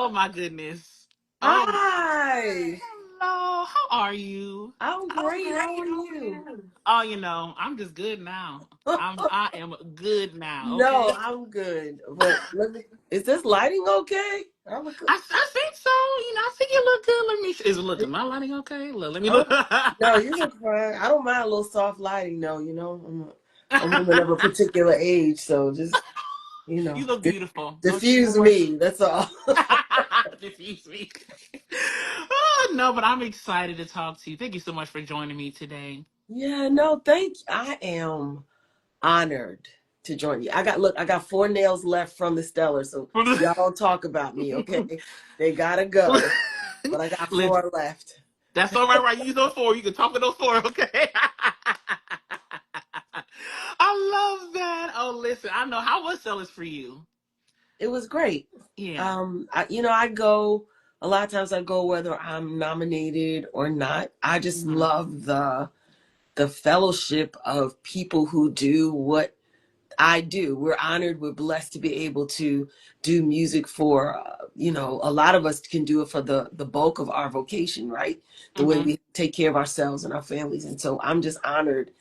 Oh my goodness. Oh, Hi. hello. How are you? I'm I'm great. great. How are How are you? you? Oh, I'm just good now. I am good now. No, Okay. I'm good. But is this lighting okay? I look, I think so. I think you look good. Let me. Is it looking? My lighting okay? Look, let me oh, look. no, you look fine. I don't mind a little soft lighting, though. I'm a woman of a particular age, so just, You look beautiful. Don't you diffuse ever me. That's all. diffuse me. Oh, no, but I'm excited to talk to you. Thank you so much for joining me today. Yeah, no, thank you. I am honored to join you. I got 4 nails left from the Stellar, so y'all don't talk about me, okay? They gotta go, but I got Listen, 4 left. that's all right, right? Use those four. You can talk with those four, okay? I love that. Oh, listen, I know. How was Sellers for you? It was great. Yeah. I go a lot of times. I go whether I'm nominated or not. I just Hmm. love the fellowship of people who do what I do. We're honored. We're blessed to be able to do music for, a lot of us can do it for the bulk of our vocation, right? The way Hmm. we take care of ourselves and our families. And so I'm just honored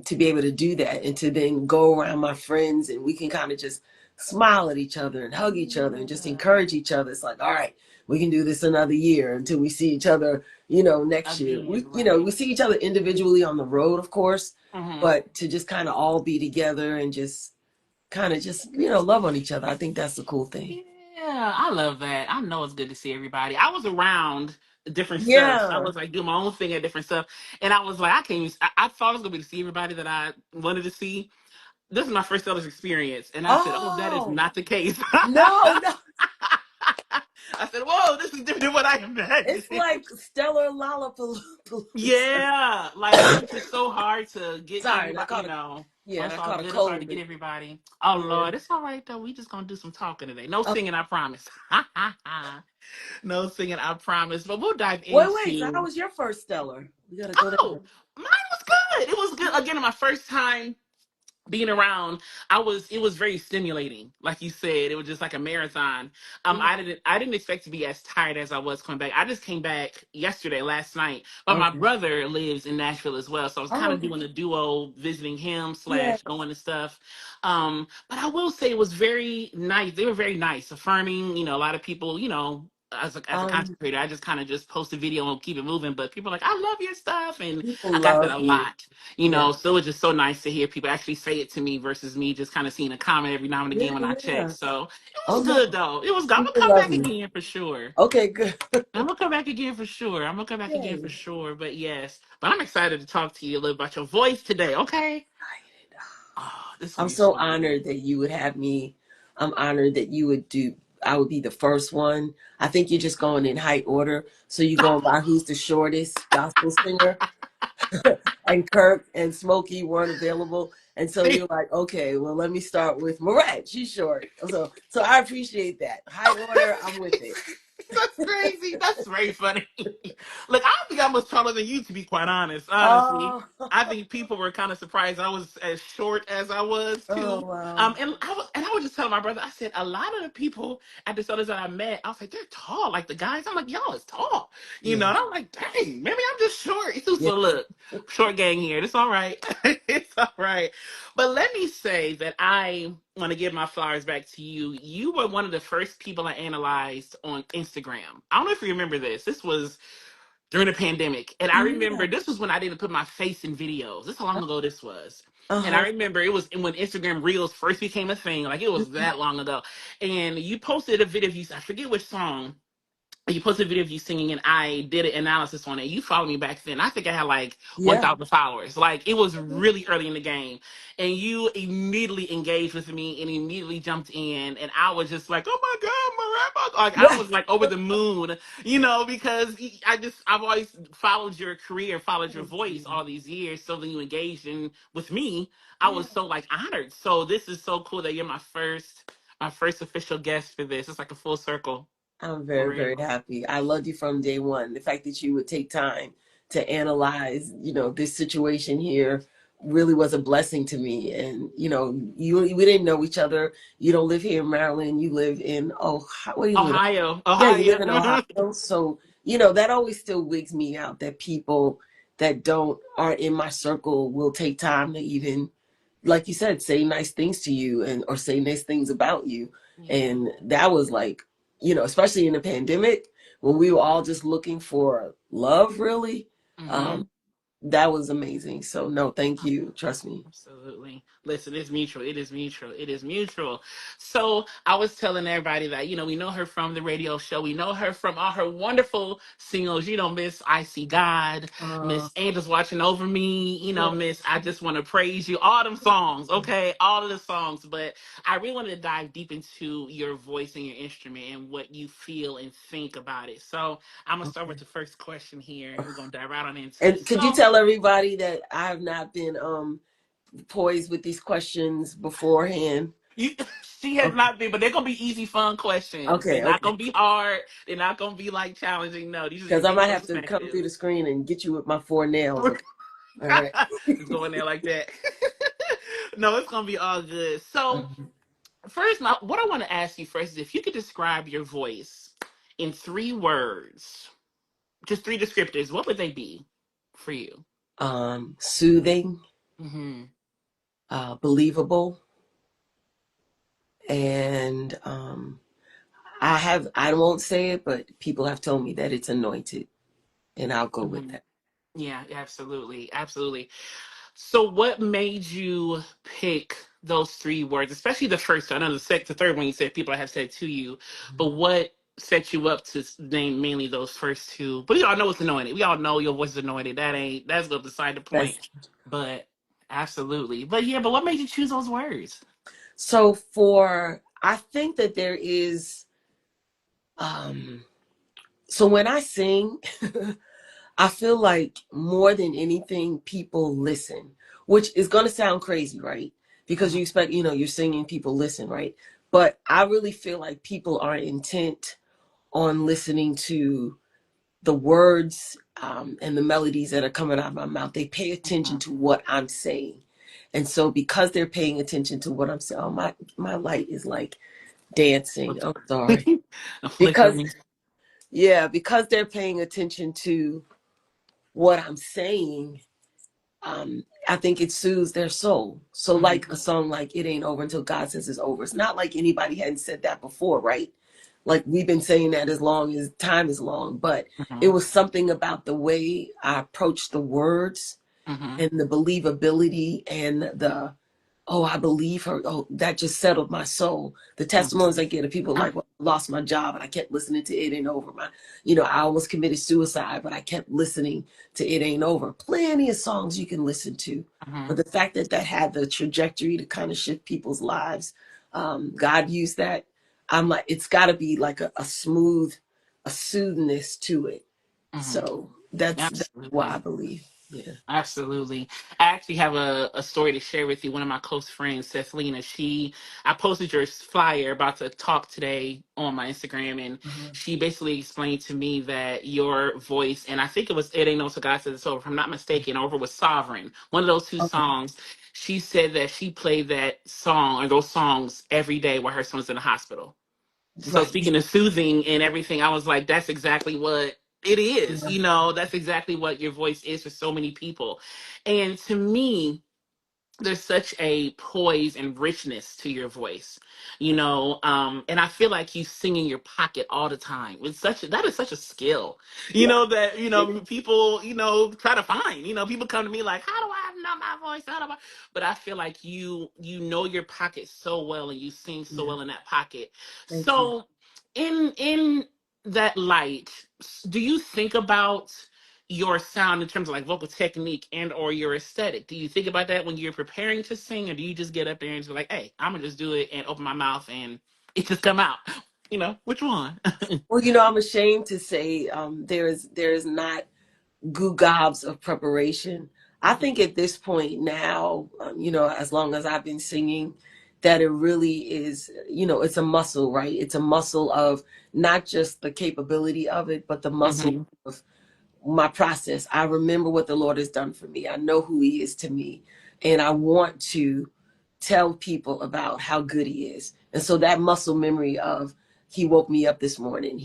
to be able to do that and to then go around my friends and we can kind of just smile at each other and hug each other and just encourage each other. It's like, all right, we can do this another year until we see each other, next year. Again, right. We see each other individually on the road, of course, Hmm. but to just kind of all be together and just kind of just, love on each other. I think that's the cool thing. Yeah, I love that. I know it's good to see everybody. I was around different stuff. I Yeah. was like doing my own thing at different stuff, and I was like, I can't. I thought I was gonna be to see everybody that I wanted to see. This is my first Sellers experience, and I said, "Oh, that is Oh, not the case." no, no. I said, "Whoa, this is different than what I It's imagined." like stellar Lollapalooza. Yeah, like it was just so hard to get Sorry, everybody. Oh, it's I all caught a good. It's hard to cold. get everybody. Oh Yeah. Lord, it's all right though. We just gonna do some talking today. No Oh, singing, I promise. No singing, I promise. But we'll dive wait. So how into. was your first stellar? We gotta go there. Oh, mine was good. It was good. Again, my first time being around, it was very stimulating. Like you said, it was just like a marathon. Mhm. I didn't expect to be as tired as I was coming back. I just came back yesterday, last night. But my Okay. brother lives in Nashville as well, so I was kind Oh, of okay. doing a duo, visiting him Yeah. slash going and stuff. But I will say it was very nice. They were very nice, affirming. A lot of people. As a Um, content creator, I just kind of just post a video and keep it moving. But people are like, I love your stuff, and people I got that love a you. lot. Yeah. So it was just so nice to hear people actually say it to me versus me just kind of seeing a comment every now and Yeah, again when I check. yeah. So it Oh was no, good though. It was good. I'm gonna people come love back you. again for sure. Okay, good. I'm gonna come back again for sure. I'm gonna come back again for Yay. sure. But yes, but I'm excited to talk to you a little about your voice today. Okay. Oh, this will I'm be so so good. honored that you would have me. I'm honored that you would do. I would be the first one. I think you're just going in height order. So you're going by who's the shortest gospel singer. And Kirk and Smokey weren't available. And so you're like, okay, well, let me start with Maurette. She's short. So I appreciate that. Height order, I'm with it. That's crazy. That's very funny. Look, I think I was taller than you, to be quite honest. Honestly, Oh, I think people were kind of surprised I was as short as I was oh too. wow. And I was just telling my brother, I said a lot of the people at the sellers that I met, I was like, they're tall, like the guys. I'm like, y'all is tall, Yeah. And I'm like, dang, maybe I'm just short. Yeah. So look, short gang here. It's all right. It's all right. But let me say that I want to give my flowers back to you. You were one of the first people I analyzed on Instagram. I don't know if you remember this. This was during the pandemic. And I Yeah. remember this was when I didn't put my face in videos. This is how long ago this was. And I Uh-huh. remember it was when Instagram Reels first became a thing. Like it was that long ago. And you posted a video of you, I forget which song, you posted a video of you singing and I did an analysis on it. You followed me back then. I think I had like Yeah. 1,000 followers. Like it was really early in the game. And you immediately engaged with me and immediately jumped in. And I was just like, oh my God, Mariah. Like I Yeah. was like over the moon, because I've always followed your career, followed your Thank voice you. all these years. So then you engaged in with me. I Yeah. was so like honored. So this is so cool that you're my first official guest for this. It's like a full circle. I'm For very, very real. happy. I loved you from day one. The fact that you would take time to analyze, this situation here really was a blessing to me. And we didn't know each other. You don't live here in Maryland. You live in where do you live? Ohio, Yeah, you Ohio. live in Ohio. So that always still wigs me out that people that don't aren't in my circle will take time to even, like you said, say nice things to you and or say nice things about you. Yeah. And that was like, especially in the pandemic when we were all just looking for love, really. Mm-hmm. um that was amazing. So no, thank you, trust me. Absolutely. Listen, it's mutual. It is mutual. It is mutual. So I was telling everybody that, we know her from the radio show. We know her from all her wonderful singles, Miss I See God, uh Miss Angels Watching Over Me, Miss I Just Want to Praise You, all them songs, okay? All of the songs. But I really wanted to dive deep into your voice and your instrument and what you feel and think about it. So I'm going to start with the first question here. We're going to dive right on into it. and could you So, tell everybody that I have not been poised with these questions beforehand? You, she has Okay, not been, but they're gonna be easy, fun questions. They're okay, not okay. gonna be hard. They're not gonna be like challenging. No, these are Because just I give you might some have to come perspective. through the screen and get you with my 4 nails. Okay, all right. Just go in there like that. No, it's gonna be all good. So Mhm. first, what I want to ask you first is if you could describe your voice in 3 words, just 3 descriptors, what would they be for you? Soothing, Hmm. believable, and I won't say it, but people have told me that it's anointed, and I'll go with Hmm. that. Yeah, absolutely, absolutely. So, what made you pick those 3 words, especially the first? I know the third one you said people have said to you, but what set you up to name mainly those first two? But we all know it's anointed. We all know your voice is anointed. That's going to decide the point. That's But absolutely, but yeah, but what made you choose those words? so I think that there is um so when I sing, I feel like more than anything, people listen, which is going to sound crazy, right? Because Mhm, you expect, you're singing, people listen, right? But I really feel like people are intent on listening to the words and the melodies that are coming out of my mouth. They pay attention mhm. to what I'm saying. And so because they're paying attention to what I'm saying, my light is like dancing. I'm sorry. Because Flickering. yeah, because they're paying attention to what I'm saying, I think it soothes their soul. So like Mhm, a song like It Ain't Over Until God Says It's Over. It's not like anybody hadn't said that before, right? Like we've been saying that as long as time is long, but it mhm, was something about the way I approached the words mhm, and the believability and the oh, I believe her. Oh, that just settled my soul. The testimonies I get of people like, well, I lost my job and I kept listening to It Ain't Over. I almost committed suicide, but I kept listening to It Ain't Over. Plenty of songs you can listen to. But mhm, the fact that that had the trajectory to kind of shift people's lives, God used that. I'm like, it's got to be like a smooth, a soothness to it. mhm. So that's why I Absolutely. believe. Yeah. Absolutely. I actually have a story to share with you. One of my close friends, Cethlina, I posted your flyer about to talk today on my Instagram, and Uh-huh. she basically explained to me that your voice, and I think it was It Ain't No So God Says It's Over, if I'm not mistaken, or if it was Sovereign, one of those two Okay. songs, she said that she played that song or those songs every day while her son was in the hospital. So Right. speaking of soothing and everything, I was like, that's exactly what it is. Yeah. That's exactly what your voice is for so many people. And to me, there's such a poise and richness to your voice, and I feel like you sing in your pocket all the time. That is such a skill, Yeah. that It is. people try to find. People come to me like, how do I know my voice? How do I? But I feel like you know your pocket so well, and you sing so Yeah. well in that pocket. Thank you. So in that light, do you think about your sound in terms of like vocal technique and or your aesthetic? Do you think about that when you're preparing to sing, or do you just get up there and just be like, hey, I'm gonna just do it and open my mouth and it just come out? Which one? Well, I'm ashamed to say there is not goo gobs of preparation. I Mhm, think at this point now, as long as I've been singing, that it really is, it's a muscle, right? It's a muscle of not just the capability of it, but the muscle mhm, of my process. I remember what the Lord has done for me. I know who He is to me. and I want to tell people about how good he is. And so that muscle memory of he woke me up this morning.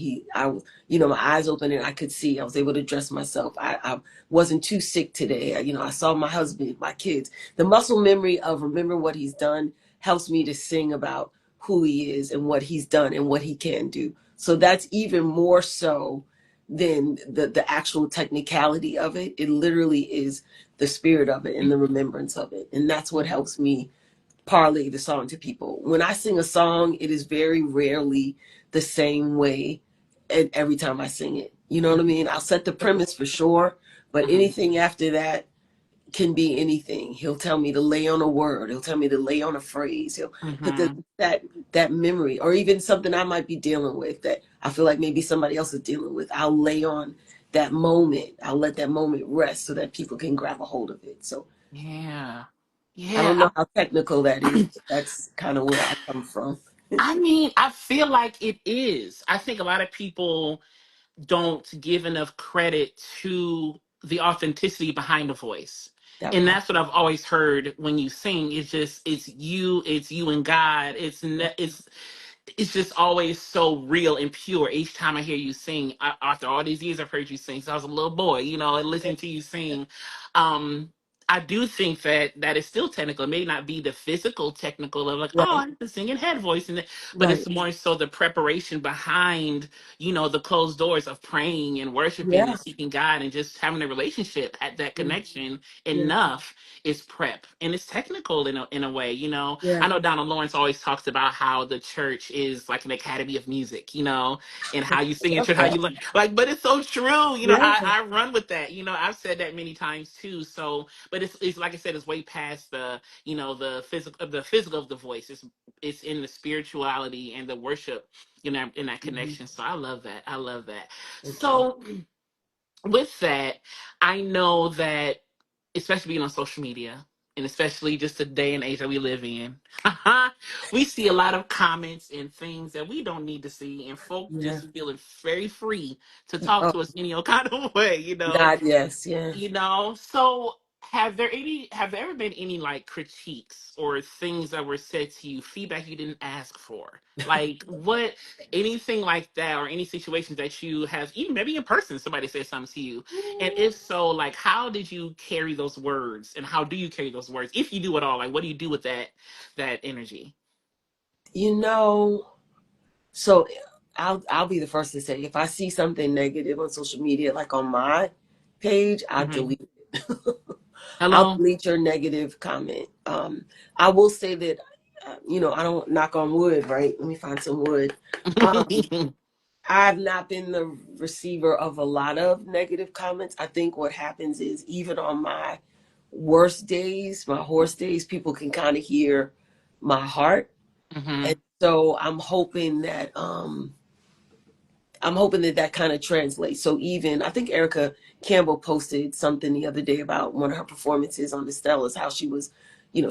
My eyes open and I could see. I was able to dress myself. I wasn't too sick today. I saw my husband, my kids. The muscle memory of remember what he's done helps me to sing about who he is and what he's done and what he can do. So that's even more so than the actual technicality of it. It literally is the spirit of it and the remembrance of it. And that's what helps me parlay the song to people. When I sing a song, it is very rarely the same way and every time I sing it. You know what I mean? I'll set the premise for sure, but Mhm. anything after that can be anything. He'll tell me to lay on a word. He'll tell me to lay on a phrase. He'll put Mhm. that memory, or even something I might be dealing with that I feel like maybe somebody else is dealing with. I'll lay on that moment. I'll let that moment rest so that people can grab a hold of it. So Yeah. I don't know Yeah. how technical that is. That's kind of where I come from. I mean, I feel like it is. I think a lot of people don't give enough credit to the authenticity behind the voice. That And part. that's what I've always heard when you sing. It's you and God. It's just always so real and pure each time I hear you sing. After all these years I've heard you sing, so I was a little boy, and listening to you sing. um I do think that is still technical. It may not be the physical technical of like, oh, Right, I'm just singing head voice, but right. it's more so the preparation behind, the closed doors of praying and worshiping Yeah, and seeking God and just having a relationship at that yeah, connection yeah, enough is prep, and it's technical in a way. yeah. I know Donald Lawrence always talks about how the church is like an academy of music, and how you sing in Love church, how that. you learn. Like, but it's so true. Yeah, I run with that. I've said that many times too. So, but it's like I said, it's way past the physical of the voice. It's in the spirituality and the worship, in that mhm, connection. So I love that. I love that. thank you. So with that, I know that, especially being on social media, and especially just the day and age that we live in, we see a lot of comments and things that we don't need to see, and folk Yeah. just feeling very free to talk Oh, to us any old kind of way. God, yes, yeah. So have there ever been any like critiques or things that were said to you, feedback you didn't ask for? Like what, anything like that, or any situations that you have, even maybe in person, somebody said something to you? And if so, like how did you carry those words, and how do you carry those words? If you do at all, like what do you do with that energy? You know, so I'll be the first to say if I see something negative on social media, like on my page, I'll Hmm. delete it. I'll Hello. delete your negative comment. I will say that, I don't knock on wood, right? Let me find some wood. Um, I've not been the receiver of a lot of negative comments. I think what happens is even on my worst days, my horse days, people can kind of hear my heart. And Hmm. so I'm hoping that that kind of translates. So even I think Erica Campbell posted something the other day about one of her performances on the Stellas, how she was,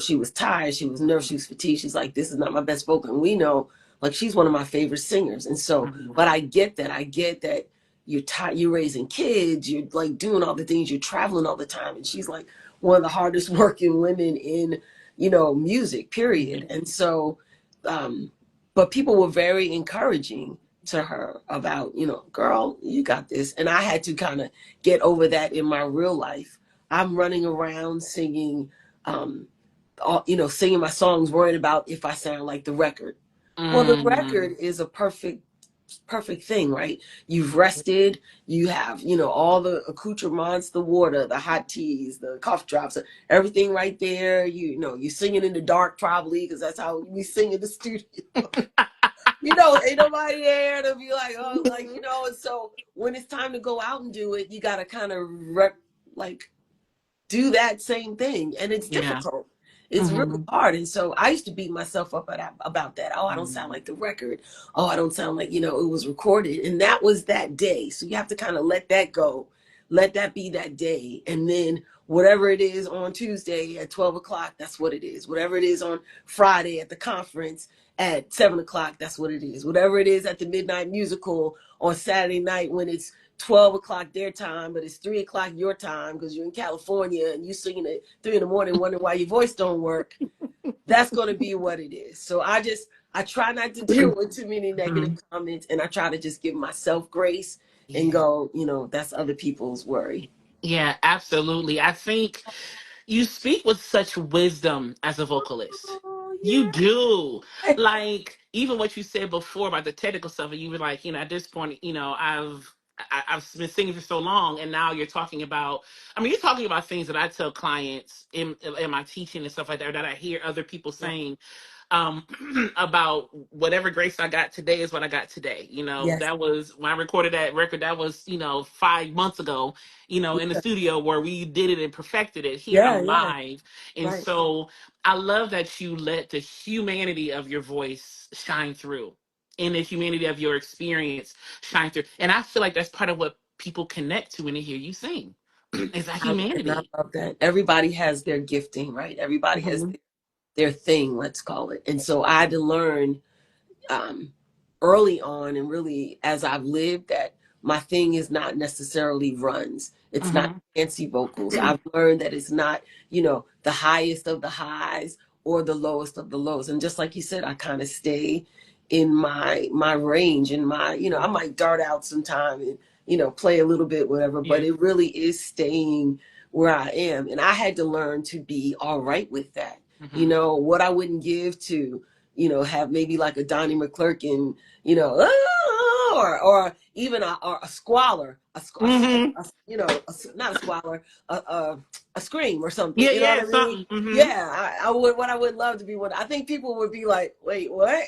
she was tired, she was nervous, she was fatigued. She's like, this is not my best vocal. And we know, like, she's one of my favorite singers. And so, but I get that. I get that you're tired, you're raising kids, you're like doing all the things, you're traveling all the time. And she's like one of the hardest working women in, music, period. Hmm. And so, um, but people were very encouraging to her about, girl, you got this. And I had to kind of get over that in my real life. I'm running around singing, singing my songs, worried about if I sound like the record. Well, the record Mm. is a perfect thing, right? You've rested, you have, all the accoutrements, the water, the hot teas, the cough drops, everything right there. You're singing in the dark probably because that's how we sing in the studio. Ain't nobody there to be like, oh, like, and so when it's time to go out and do it, you got to kind of like do that same thing. And it's Yeah. difficult. It's really Hmm. hard. And so I used to beat myself up about that. Oh, I don't sound like the record. Oh, I don't sound like, it was recorded. And that was that day. So you have to kind of let that go. Let that be that day. And then whatever it is on Tuesday at 12 o'clock, that's what it is. Whatever it is on Friday at the conference at 7 o'clock, that's what it is. Whatever it is at the midnight musical on Saturday night when it's 12 o'clock their time, but it's 3 o'clock your time because you're in California and you singing at 3 in the morning, wondering why your voice don't work. That's going to be what it is. So I try not to deal with too many negative Mhm. comments, and I try to just give myself grace and Yeah. go, that's other people's worry. Yeah, absolutely. I think you speak with such wisdom as a vocalist. Oh, You yeah. do. Like even what you said before about the technical stuff, and you were like, at this point, I've been singing for so long, and now you're talking about. I mean, you're talking about things that I tell clients in my teaching and stuff like that, that I hear other people Yeah. saying um about whatever grace I got today is what I got today. Yes. That was when I recorded that record. That was 5 months ago. In the studio where we did it and perfected it. Here Yeah. I'm Yeah. live, and Right. so I love that you let the humanity of your voice shine through, and the humanity of your experience shine through. And I feel like that's part of what people connect to when they hear you sing. Is that And I humanity? love that. Everybody has their gifting, right? Everybody has Hmm. their thing, let's call it. And so I had to learn um, early on, and really as I've lived, that my thing is not necessarily runs. It's not Hmm. fancy vocals. I've learned that it's not, the highest of the highs or the lowest of the lows. And just like you said, I kind of stay in my range, and I might dart out sometime and, play a little bit, whatever, but Yeah. it really is staying where I am. And I had to learn to be all right with that. Hmm. What I wouldn't give to have maybe like a Donnie McClurkin, or even or a squalor, Hmm. not a squalor, a scream or something. Yeah, You know what yeah, I mean? something. Hmm. Yeah, I would. What I would love to be one. I think people would be like, "Wait, what?"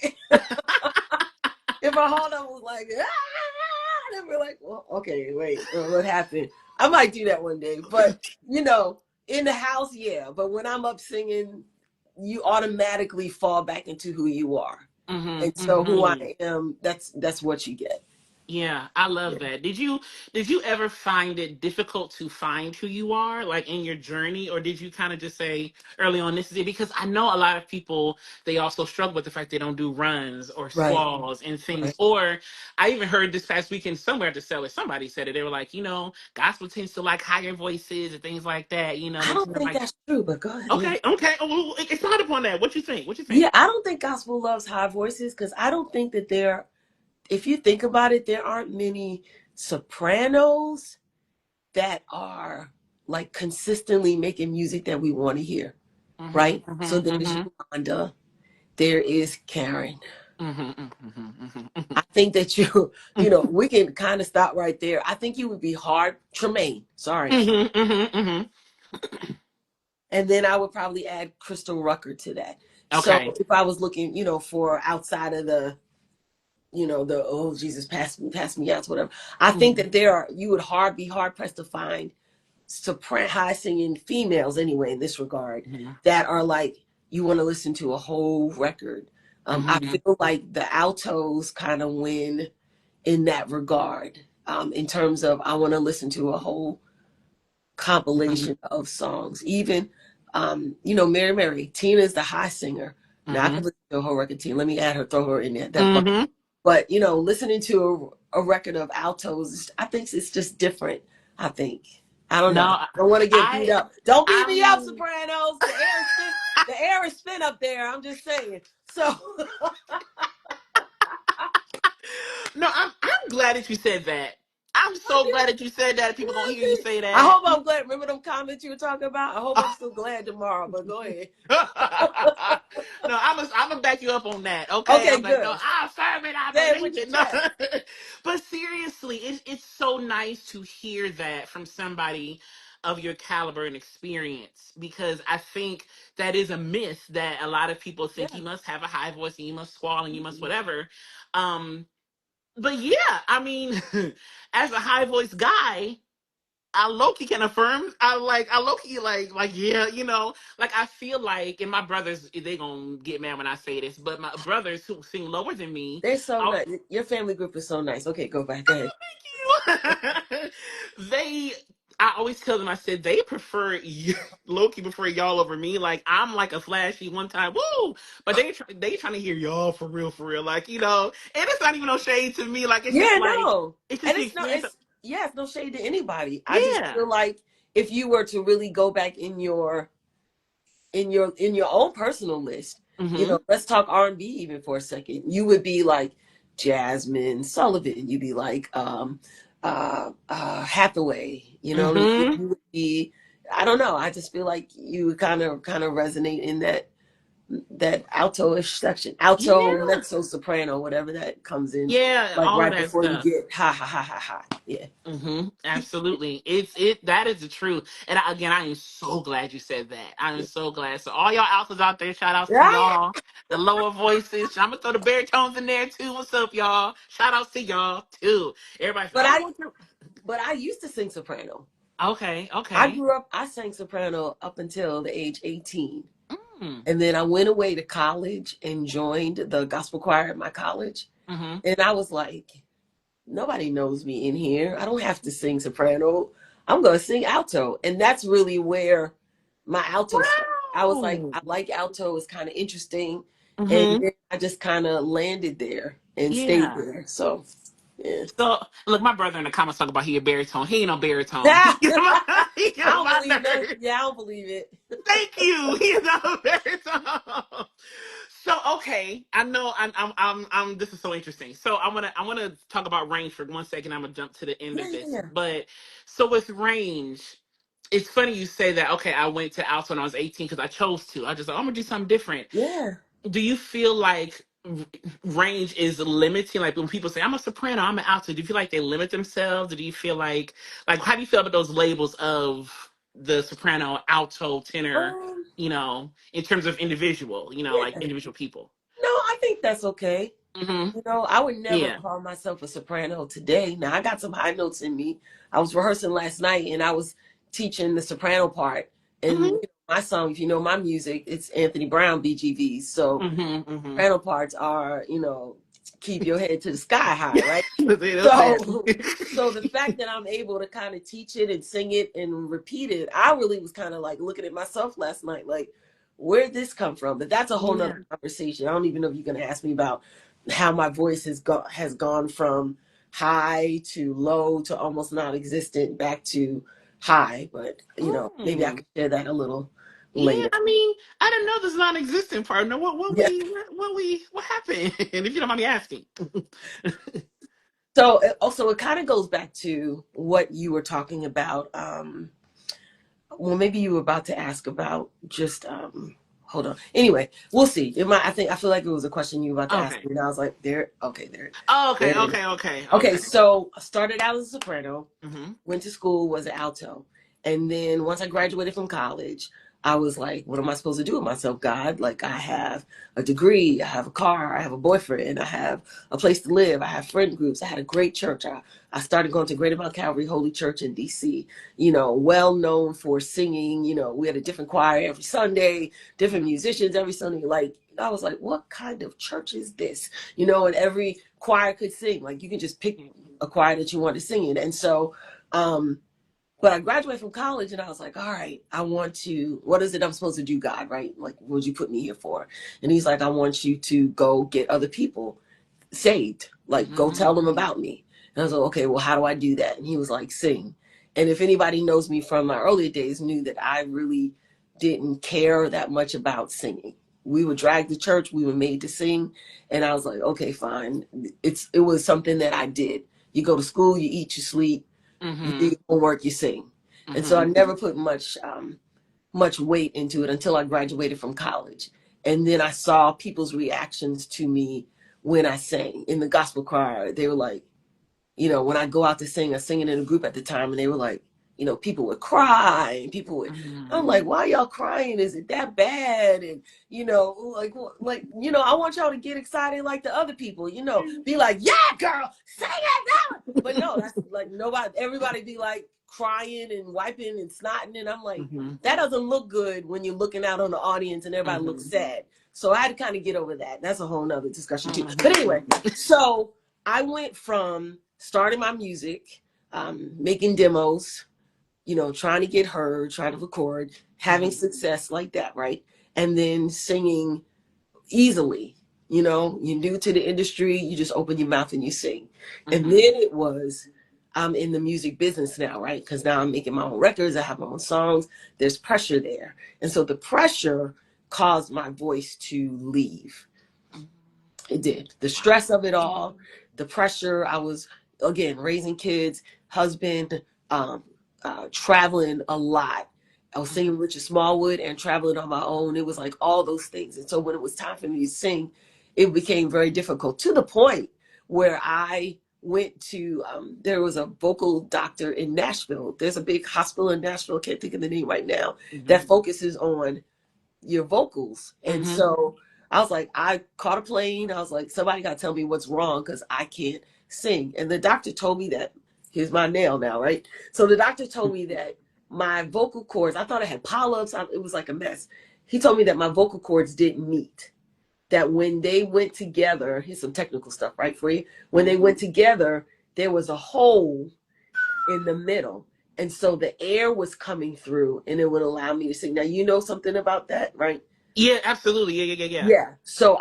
If a hold up was like, they'd be like, "Well, okay, wait, what happened?" I might do that one day, but in the house, yeah. But when I'm up singing, you automatically fall back into who you are. Hmm. And so who Hmm. I am, that's what you get. Yeah, I Yeah. love that. Did you ever find it difficult to find who you are, like in your journey, or did you kind of just say early on this is it? Because I know a lot of people, they also struggle with the fact they don't do runs or Right. squalls and things. Right. Or I even heard this past weekend somewhere at the cellar, somebody said it. They were like, gospel tends to like higher voices and things like that. I They don't tend to think like. that's true, but go ahead. Yeah. Okay, okay. Oh, well, expand upon that. What you think? What you think? Yeah, I don't think gospel loves high voices because I don't think that if you think about it, there aren't many sopranos that are like consistently making music that we want to hear, Mm-hmm, right? So mm-hmm, there's mm-hmm, Yolanda, there is Karen. mm-hmm, mm-hmm, mm-hmm, I think that mm-hmm. we can kind of stop right there. I think you would be hard, Tremaine, sorry. Mm-hmm, mm-hmm, mm-hmm. And then I would probably add Crystal Rucker to that. So Okay. if I was looking, for outside of the oh Jesus, pass me out, whatever. I think Mhm, that you would be hard pressed to find soprano high singing females anyway in this regard mhm, that are like you want to listen to a whole record. I mhm, feel like the altos kind of win in that regard, in terms of I want to listen to a whole mhm, compilation of songs. Even Mary Tina is the high singer. Now I could mhm, listen to a whole record. Tina, let me add her, throw her in there. That's fine. mhm. But listening to a record of altos, I think it's just different. I think. I don't No, know. I don't want to get beat I, up. Don't beat I me up, mean, Sopranos. The air is thin up there. I'm just saying. So no, I'm glad that you said that. I'm so glad that you said that. People gonna hear you say I that. hope I'm glad. Remember them comments you were talking about? I hope I'm still glad tomorrow. But go ahead. No, I'm gonna back you up on that. Okay, Okay, I'm like, no, good. I affirm it, I Say it with believe your it. No, chest. but seriously, it's so nice to hear that from somebody of your caliber and experience, because I think that is a myth that a lot of people think Yeah. you must have a high voice and you must squall and you must Mhm. whatever. But yeah, I mean, as a high voice guy, I low-key can affirm. I low-key like yeah, like I feel like, and my brothers, they gonna get mad when I say this, but my brothers who sing lower than me, They're so I nice. Your family group is so nice. Okay, go back. Go ahead. they I always tell them, I said they prefer low-key prefer y'all over me. Like I'm like a flashy one time, woo, but they trying to hear y'all for real, like and it's not even no shade to me. Like it's just Yeah, like no. it's just And the it's no, experience. yes, no shade to anybody. I just Yeah. feel like if you were to really go back in your own personal list, you know, Mm-hmm. let's talk R&B even for a second. You would be like Jasmine Sullivan. You'd be like Hathaway. You know, what I mean? Mm-hmm. You would be. I don't know. I just feel like you would kind of resonate in that alto-ish section, alto, Yeah. mezzo, soprano, whatever that comes in, Yeah. like All of right that before you stuff. get ha ha ha ha ha. Yeah. Absolutely. That is the truth. And again, I am so glad you said that. I am so glad. So all y'all alphas out there, shout outs to Yeah. y'all. The lower voices. I'm gonna throw the baritones in there too. What's up, y'all? Shout outs to y'all too. Everybody said, But I I want to. used to sing soprano. Okay, I okay. grew up, I sang soprano up until the age 18. Mm, And then I went away to college and joined the gospel choir at my college. mm-hmm. And I was like, nobody knows me in here. I don't have to sing soprano. I'm going to sing alto. And that's really where my alto started. I was like, Wow. I like alto. It's kind of interesting. And Mm-hmm. then I just kind of landed there and stayed Yeah. there. So, yeah. So look, my brother in the comments talk about he a baritone. He ain't no baritone. I He get on don't my believe none. nerves. Yeah, I don't believe it. Thank you. He's a baritone. So okay, I know this is so interesting. So I wanna talk about range for 1 second. I'm gonna jump to the end Yeah, of yeah, this. yeah. But so with range, it's funny you say that. Okay, I went to Alto when I was 18 because I chose to. I just I'm gonna do something different. Yeah. Do you feel like range is limiting? Like when people say I'm a soprano, I'm an alto, do you feel like they limit themselves? Or do you feel like how do you feel about those labels of the soprano, alto, tenor, Um, in terms of individual, like yeah. individual people? No, I think that's okay. Hmm. You know, I would never Yeah. call myself a soprano today. Now, I got some high notes in me. I was rehearsing last night and I was teaching the soprano part. And Hmm. my song, if you know my music, it's Anthony Brown BGVs. So Hmm. Hmm. soprano parts are, keep your head to the sky high, right? That's it. So, so the fact that I'm able to kind of teach it and sing it and repeat it, I really was kind of like looking at myself last night, like, where'd this come from? But that's a whole nother Yeah. conversation. I don't even know if you're going to ask me about how my voice has gone from high to low to almost non-existent back to high. But maybe I Mm. could share that a little Yeah, later. I mean, I didn't know this non-existent partner. Yeah. What happened? If you don't mind me asking. So also it kind of goes back to what you were talking about. Well, maybe you were about to ask about just hold on. Anyway, we'll see. I feel like it was a question you were about to ask Okay. me, and I was like, there. Okay, there. Okay. There it is. Okay. Okay. Okay, Okay. so I started out as a soprano, Hmm. went to school, was an alto. And then once I graduated from college, I was like, what am I supposed to do with myself, God? Like, I have a degree, I have a car, I have a boyfriend, I have a place to live, I have friend groups, I had a great church. I started going to Greater Mount Calvary Holy Church in DC, well known for singing. We had a different choir every Sunday, different musicians every Sunday. Like, I was like, what kind of church is this? And every choir could sing. Like, you can just pick a choir that you want to sing in. And so, but I graduated from college and I was like, all right, what is it I'm supposed to do, God, right? Like, what would you put me here for? And he's like, I want you to go get other people saved. Like, go tell them Hmm. about me. And I was like, okay, well, how do I do that? And he was like, sing. And if anybody knows me from my earlier days, knew that I really didn't care that much about singing. We were dragged to church, we were made to sing. And I was like, okay, fine. It was something that I did. You go to school, you eat, you sleep, you do Hmm. your homework, you sing. And so I Hmm. never put much weight into it until I graduated from college. And then I saw people's reactions to me when I sang in the gospel choir. They were like, when I go out to sing, I was singing in a group at the time, and they were like, people would cry, and I'm Hmm. like, why y'all crying? Is it that bad? And I want y'all to get excited like the other people, be like, yeah, girl, sing it. But no, that's like nobody. Everybody be like crying and wiping and snotting, and I'm like, Hmm. that doesn't look good when you're looking out on the audience and everybody looks Hmm. sad. So I had to kind of get over that. That's a whole nother discussion too. But anyway, Hmm. so I went from starting my music, making demos, trying to get heard, trying to record, having Hmm. success like that, right? And then singing easily. You're new to the industry, you just open your mouth and you sing. And then Hmm. it was, I'm in the music business now, right? Because now I'm making my own records, I have my own songs. There's pressure there. And so the pressure caused my voice to leave. It did. The stress of it all, the pressure. I was, again, raising kids, husband, um, traveling a lot. I was singing Richard Smallwood and traveling on my own. It was like all those things. And so when it was time for me to sing, it became very difficult, to the point where I went to, there was a vocal doctor in Nashville. There's a big hospital in Nashville, I can't think of the name right now, that focuses on your vocals. And Mm-hmm. so I was like, I caught a plane. I was like, somebody got to tell me what's wrong because I can't sing. And the doctor told me that, here's my nail now, right? So the doctor told me that my vocal cords, I thought I had polyps. It was like a mess. He told me that my vocal cords didn't meet. That when they went together, here's some technical stuff, right, for you. When they went together, there was a hole in the middle. And so the air was coming through and it would allow me to sing. Now, you know something about that, right? Yeah, absolutely. Yeah. Yeah. So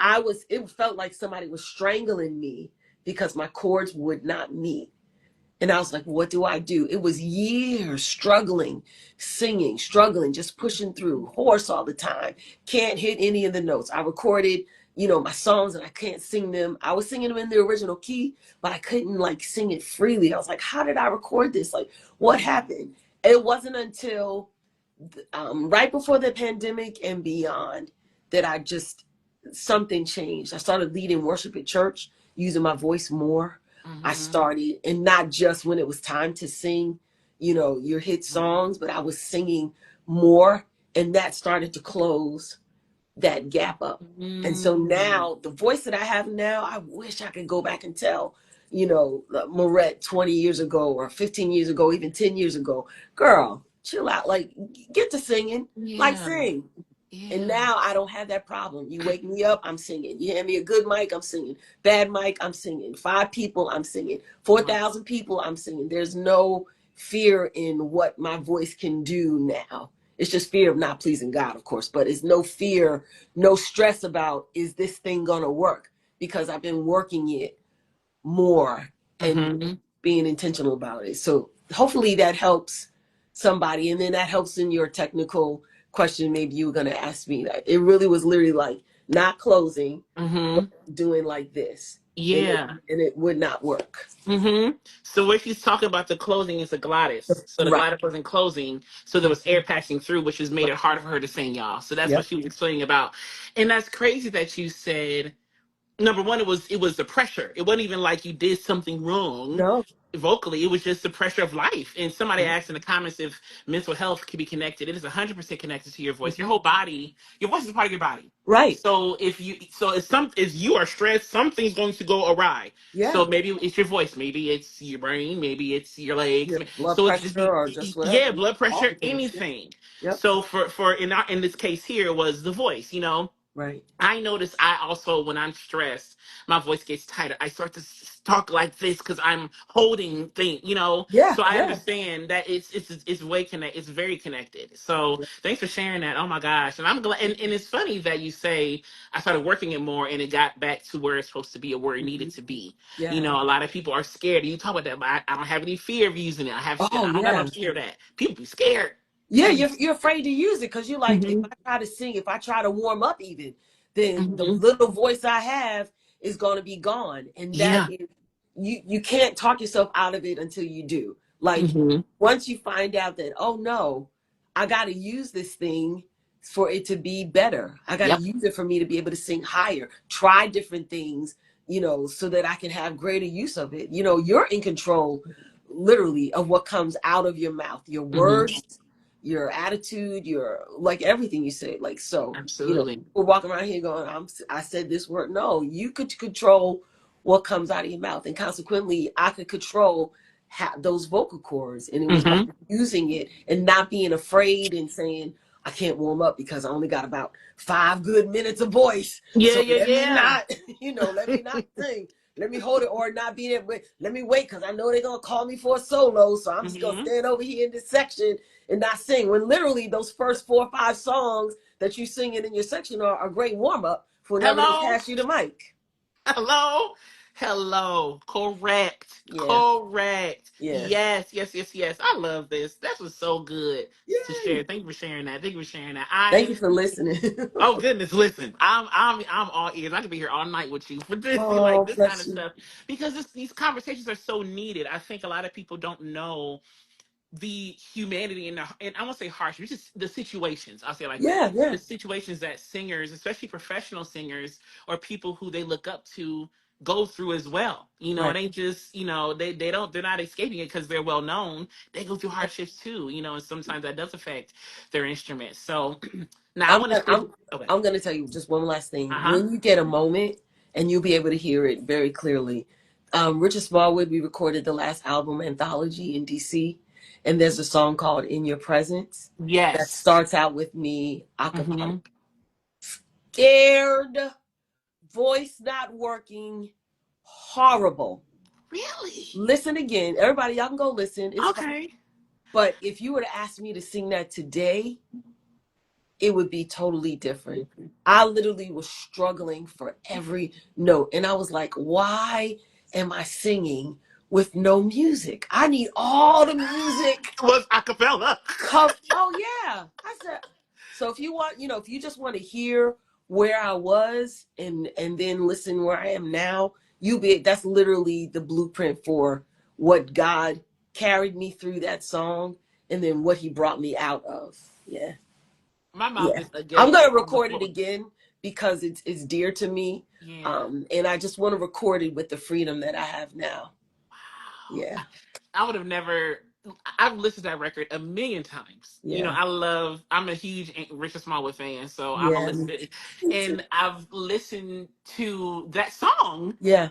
it felt like somebody was strangling me because my chords would not meet. And I was like, what do I do? It was years struggling, singing, struggling, just pushing through, hoarse all the time. Can't hit any of the notes. I recorded, my songs and I can't sing them. I was singing them in the original key, but I couldn't like sing it freely. I was like, how did I record this? Like, what happened? It wasn't until right before the pandemic and beyond that something changed. I started leading worship at church, using my voice more. I started, and not just when it was time to sing, your hit songs, but I was singing more, and that started to close that gap up. And so now the voice that I have now, I wish I could go back and tell, Maurette 20 years ago or 15 years ago, even 10 years ago, girl, chill out, like get to singing, like Yeah. sing. And Yeah. now I don't have that problem. You wake me up, I'm singing. You hand me a good mic, I'm singing. Bad mic, I'm singing. 5 people, I'm singing. 4,000 people, I'm singing. There's no fear in what my voice can do now. It's just fear of not pleasing God, of course, but it's no fear, no stress about, is this thing going to work? Because I've been working it more and Mm-hmm. being intentional about it. So hopefully that helps somebody. And then that helps in your technical question. Maybe you were going to ask me that. It really was literally like not closing, but Mm-hmm. doing like this. Yeah. And it would not work. So where she's talking about the closing is the glottis. So the Right. glottis wasn't closing, so there was air passing through, which has made Right. it harder for her to sing, y'all. So that's what Yep. she was explaining about. And that's crazy that you said, number one, it was the pressure. It wasn't even like you did something wrong No. vocally. It was just the pressure of life. And somebody asked in the comments if mental health can be connected. It is 100% connected to your voice. Your whole body, your voice is part of your body. Right. So if you are stressed, something's going to go awry. Yeah. So maybe it's your voice, maybe it's your brain, maybe it's your legs. Your blood So it could just pressure be, or just yeah, whatever. blood All pressure, the things. Yeah. anything. Yep. So in this case here was the voice. Right. I notice I also, when I'm stressed, my voice gets tighter. I start to talk like this because I'm holding things. Yeah. So I Yeah. understand that it's way connect. It's very connected. So thanks for sharing that. Oh my gosh, and I'm glad. And it's funny that you say I started working it more, and it got back to where it's supposed to be or where it needed to be. Yeah. A lot of people are scared. You talk about that, but I don't have any fear of using it. Oh, I don't got no yeah. fear of that. People be scared. Yeah, you're afraid to use it because you're like, if Mm-hmm. I try to sing, if I try to warm up even, then the Mm-hmm. little voice I have is going to be gone. And that Yeah. is, you can't talk yourself out of it until you do. Like Mm-hmm. once you find out that, oh no, I got to use this thing for it to be better. I got to Yep. use it for me to be able to sing higher, try different things, so that I can have greater use of it. You're in control literally of what comes out of your mouth, your Mm-hmm. words, your attitude, your like everything you say. Like, so, Absolutely. we're walking around here going, I said this word. No, you could control what comes out of your mouth. And consequently, I could control those vocal cords. And it was by Mm-hmm. using it and not being afraid and saying, I can't warm up because I only got about 5 good minutes of voice. Yeah, So yeah, let me yeah. not, let me not sing. Let me hold it or not be there. But let me wait because I know they're going to call me for a solo. So I'm just going to Mm-hmm. stand over here in this section and not sing. When literally those first 4 or 5 songs that you singing in your section are a great warm up for whenever they Hello, pass you the mic. hello. Hello. Correct. Yeah. Correct. Yeah. Yes, yes, yes, yes. I love this. That was so good to Yay. share. Thank you for sharing that. Thank you for sharing that. Thank you for listening. Oh goodness, listen. I'm all ears. I could be here all night with you for this like Oh, this kind bless of you. stuff because these conversations are so needed. I think a lot of people don't know the humanity and I won't say harsh, it's just the situations. I'll say it like that. Yeah, yeah. The situations that singers, especially professional singers or people who they look up to, go through as well. You know, it Right. ain't just, they're not escaping it because they're well known. They go through hardships too, and sometimes that does affect their instruments. So now I I'm want to gonna, switch. Okay. I'm gonna tell you just one last thing. Uh-huh. When you get a moment, and you'll be able to hear it very clearly. Richard Smallwood, we recorded the last album Anthology in DC, and there's a song called "In Your Presence" that Yes. starts out with me a cappella. Mm-hmm. Scared, voice not working, horrible. Really? Listen again, everybody. Y'all can go listen. It's fine. Okay. But if you were to ask me to sing that today, it would be totally different. I literally was struggling for every note. And I was like, why am I singing with no music? I need all the music. It was a cappella. Oh, yeah. I said, so if you want, if you just want to hear where I was and then listen where I am now, that's literally the blueprint for what God carried me through that song and then what he brought me out of. Yeah. My mouth Yeah. is I'm agape gonna on the record it floor. again because it's dear to me. Yeah. And I just want to record it with the freedom that I have now. Wow. Yeah. I would have never. I've listened to that record a million times. Yeah. I'm a huge Richard Smallwood fan, so I'm a Yeah. listen Me, to it. me too. And I've listened to that song Yeah.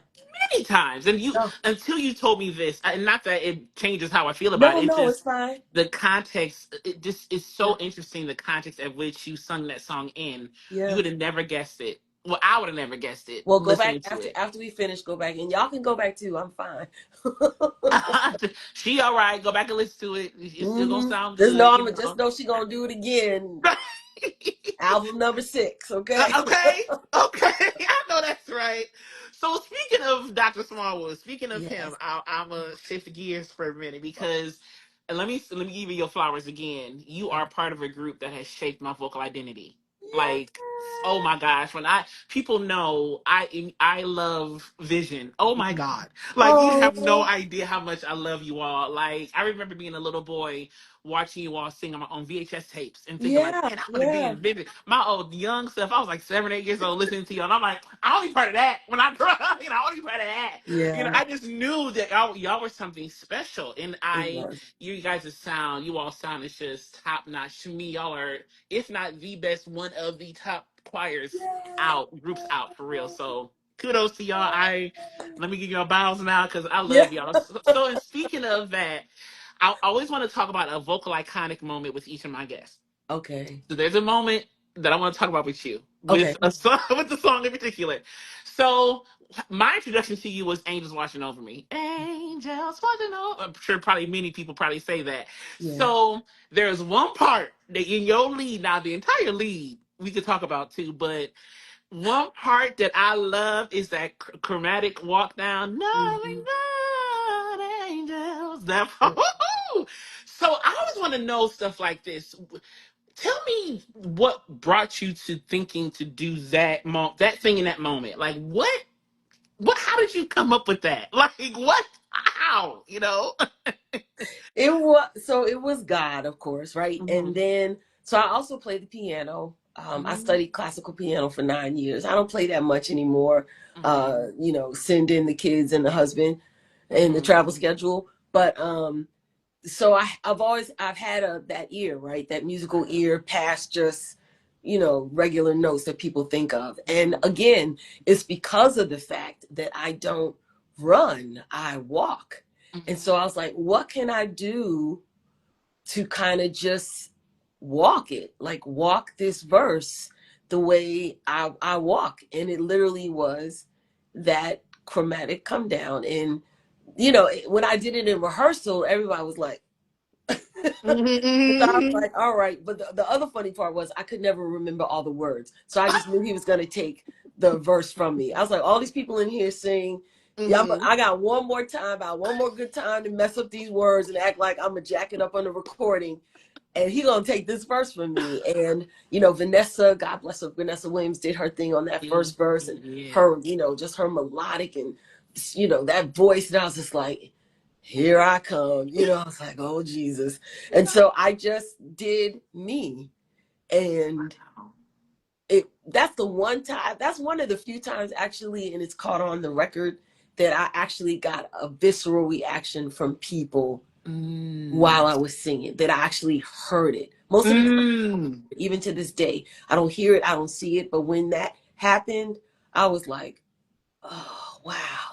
many times. And No, until you told me this, and not that it changes how I feel about no, it, it's no, it's just fine. the context. It just is Yeah. so interesting, the context at which you sung that song in. You Yeah. would have never guessed it. Well, I would have never guessed it Well, go back listening to after it. after we finish. Go back, and y'all can go back too. I'm fine. She all right. Go back and listen to it. It's still gonna hmm sound Just good, know you just know. know she gonna do it again. Album number 6. Okay. Okay, okay, I know that's right. So speaking of Dr. Smallwood, speaking of him, Yes. I'm gonna shift gears for a minute because and let me give you your flowers again. You are part of a group that has shaped my vocal identity. Yeah. Like, oh my gosh, when I people know I love Vision. Oh my God, like you have no Oh. idea how much I love you all. Like I remember being a little boy watching you all sing on VHS tapes and thinking like, Yeah. man, I want to be Yeah. in Vivid. My old young self, I was like 7, 8 years old listening to you, and I'm like, I want to be part of that when I grow up. I want to be part of that. Yeah. I just knew that y'all were something special, and It was. you guys' sound, you all sound is just top notch. To me, y'all are, if not the best, one of the top choirs groups out for real. So kudos to y'all. Let me give y'all bows now because I Yeah. love y'all. So, and speaking of that, I always want to talk about a vocal iconic moment with each of my guests. Okay. So there's a moment that I want to talk about with you, Okay. with a song, with the song in particular. So my introduction to you was "Angels Watching Over Me." Angels watching over. I'm sure probably many people probably say that. Yeah. So there's one part that in your lead, now the entire lead we could talk about too, but one part that I love is that chromatic walk down. Nothing Mhm. but angels. That part. So I always want to know stuff like this. Tell me what brought you to thinking to do that thing in that moment. Like what? How did you come up with that? Like what? How? It was God, of course, right? And Mhm. then so I also play the piano. I Mhm. studied classical piano for 9 years. I don't play that much anymore. Mhm. Send in the kids and the husband and the Mhm. travel schedule. But so I've had that ear, right? That musical ear past just, regular notes that people think of. And Mhm. again, it's because of the fact that I don't run, I walk. And Mhm. so I was like, what can I do to kind of just walk it, like walk this verse the way I walk? And it literally was that chromatic come down. And, when I did it in rehearsal, everybody was like, so I was Mhm. like, all right. But the other funny part was I could never remember all the words. So I just knew he was going to take the verse from me. I was like, all these people in here sing, Yeah, Mm-hmm. I got one more time, about one more good time to mess up these words and act like I'm a jacket up on the recording. And he gonna take this verse from me. And Vanessa, God bless her, Vanessa Williams did her thing on that Yeah. first verse, and Yeah. her, just her melodic and that voice. And I was just like, here I come. I was like, oh Jesus. And so I just did me. And Wow. that's the one time, that's one of the few times actually, and it's caught on the record, that I actually got a visceral reaction from people while Mm. I was singing, that I actually heard it. Most of the time, Mm. even to this day, I don't hear it, I don't see it. But when that happened, I was like, oh wow,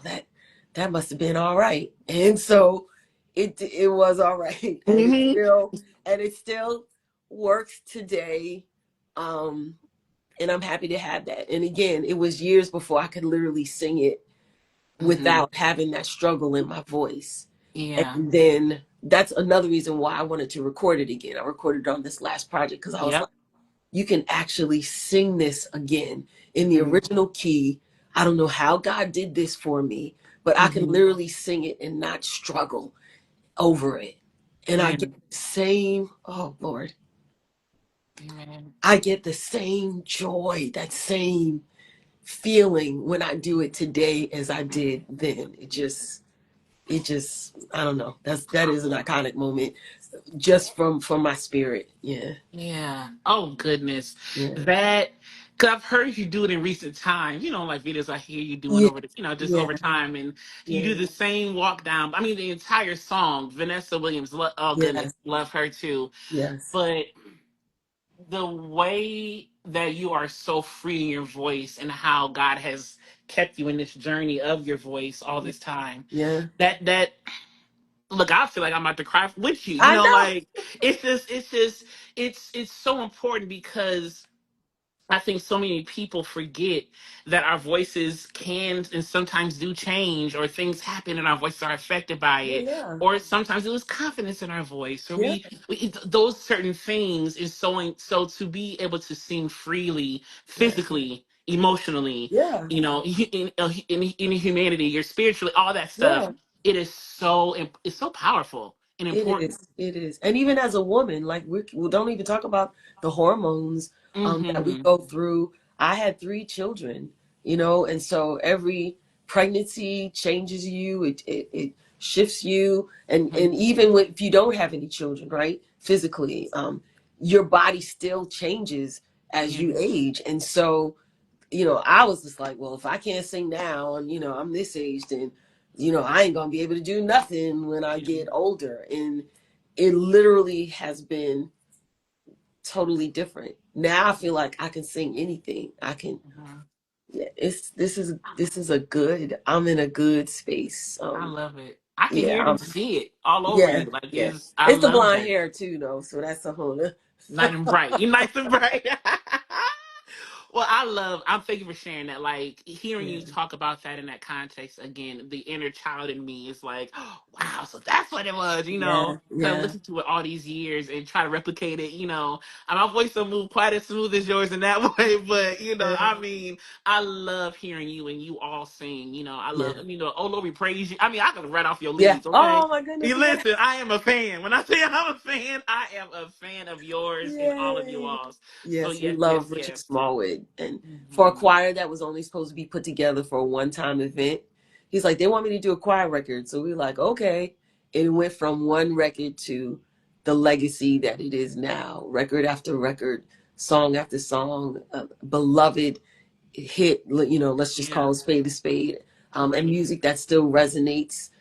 that must have been all right. And so it was all right. And Mm-hmm. it still works today. Um, and I'm happy to have that. And again, it was years before I could literally sing it Mm-hmm. without having that struggle in my voice. Yeah. And then that's another reason why I wanted to record it again. I recorded it on this last project because I was like, Yep. you can actually sing this again in the Mm-hmm. original key. I don't know how God did this for me, but I can Mm-hmm. literally sing it and not struggle over it. And I get Amen. the same, oh Lord, Amen. I get the same joy, that same feeling when I do it today as I did then. It just I don't know. That is an iconic moment just from my spirit. Yeah. Yeah. Oh goodness. Yeah. That because I've heard you do it in recent times. Like videos I hear you doing Yeah. over the, just over Yeah. time, and you do Yeah. the same walk down. I mean, the entire song. Vanessa Williams. Oh goodness, Yes. love her too. Yes. But the way that you are so free in your voice and how God has kept you in this journey of your voice all this time. Yeah. That look, I feel like I'm about to cry with you. I know. Like it's so important because I think so many people forget that our voices can and sometimes do change, or things happen and our voices are affected by Oh it, yeah. or sometimes it was confidence in our voice, or Yeah. those certain things is so to be able to sing freely, Yeah. physically, emotionally, Yeah. in humanity, your spiritually, all that stuff. Yeah. It's so powerful and It important. is. It is. And even as a woman, like we don't even talk about the hormones that we Hmm. go through. I had 3 children, and so every pregnancy changes you. It shifts you, and even if you don't have any children, right? Physically, your body still changes as Yeah. you age, and so I was just like, well, if I can't sing now and, I'm this age, then, I ain't going to be able to do nothing when I get older. And it literally has been totally different. Now I feel like I can sing anything. I can, Mhm. yeah, this is I'm in a good space. I love it. I can Yeah, hear it and see it all over yeah, you. Like yeah. I It's the love blonde that. hair too, though. So that's a whole nother. Nice and bright. You nice and bright. Well, I'm thank you for sharing that. Like hearing you Yeah, talk about that in that context again, the inner child in me is like, oh, wow, so that's what it was, yeah, Kind of yeah, listen to it all these years and try to replicate it, And my voice don't move quite as smooth as yours in that way, but yeah, I mean, I love hearing you and you all sing, I love, yeah, oh Lord, we praise you. I mean, I could right off your yeah. leaves, okay? Oh my goodness, You yeah. listen, I am a fan. When I say I'm a fan, I am a fan of yours and all of you Yay. all's. So Yes, we yes, yes, love Richard yes. Smallwood. And for a Hmm. choir that was only supposed to be put together for a one-time event, he's like, they want me to do a choir record. So we were like, okay. And it went from one record to the legacy that it is now, record after record, song after song, beloved hit, let's just Yeah, call a spade, and right. music that still resonates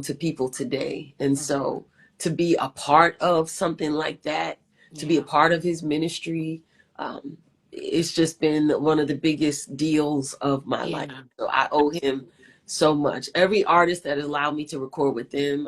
to people today. And Hmm. so to be a part of something like that, to be a Yeah, part of his ministry, it's just been one of the biggest deals of my life. yeah, So I owe him so much. Every artist that allowed me to record with him,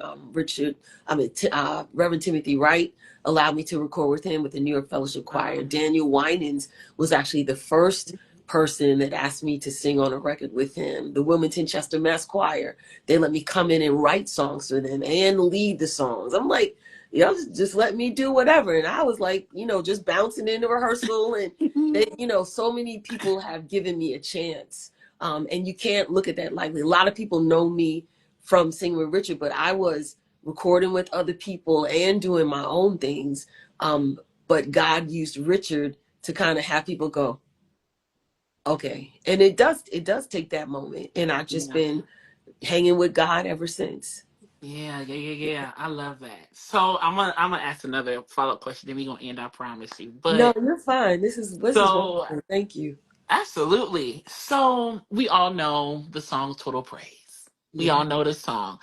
Reverend Timothy Wright allowed me to record with him with the New York Fellowship Choir. wow. Daniel Winans was actually the first person that asked me to sing on a record with him. The Wilmington Chester Mass Choir, they let me come in and write songs for them and lead the songs. I'm like, just let me do whatever. And I was like, just bouncing into rehearsal. And they, so many people have given me a chance. And you can't look at that lightly. A lot of people know me from singing with Richard, but I was recording with other people and doing my own things. But God used Richard to kind of have people go, okay. And it does take that moment. And I've just Yeah. been hanging with God ever since. Yeah. I love that. So I'm gonna ask another follow-up question, then we're gonna end, I promise you. No, But you're fine. This is so wonderful. Thank you. absolutely. So we all know the song Total Praise. We Yeah. all know the song.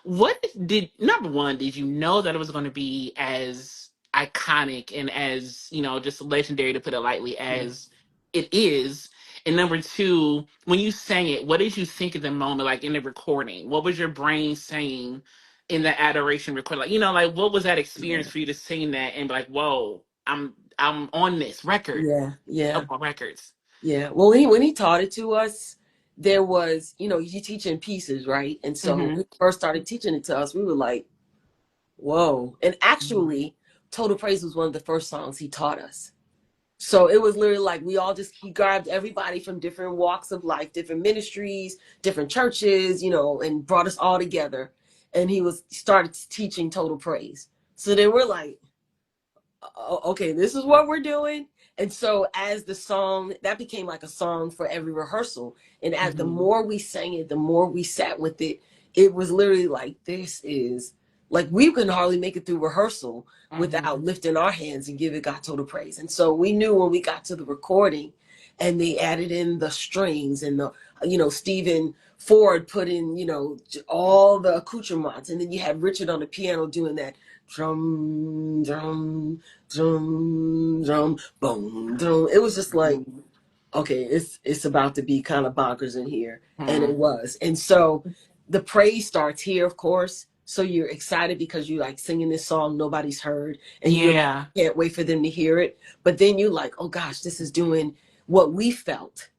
What did number one, did you know that it was gonna be as iconic and as, just legendary, to put it lightly, Yeah. as it is? And number two, when you sang it, what did you think at the moment, like in the recording? What was your brain saying in the adoration recording? Like what was that experience Yeah. for you to sing that and be like, whoa, I'm on this record Yeah. Yeah. of all records. Yeah. Well, when he taught it to us, there was, you teach in pieces, right? And so when Mm-hmm. he first started teaching it to us, we were like, whoa. And actually, Total Praise was one of the first songs he taught us. So it was literally like he grabbed everybody from different walks of life, different ministries, different churches, and brought us all together. And started teaching Total Praise. So then we're like, okay, this is what we're doing. And so as the song, that became like a song for every rehearsal. And as the Mm-hmm. more we sang it, the more we sat with it, it was literally like, this is like, we couldn't hardly make it through rehearsal Mm-hmm. without lifting our hands and giving God total praise. And so we knew when we got to the recording and they added in the strings and Stephen Ford put in, all the accoutrements. And then you had Richard on the piano doing that drum, drum, drum, drum, boom, drum. It was just like, okay, it's about to be kind of bonkers in here. And it Mm-hmm. was. And so the praise starts here, of course. So you're excited because you like singing this song nobody's heard and you really Yeah. can't wait for them to hear it. But then you like, oh gosh, this is doing what we felt.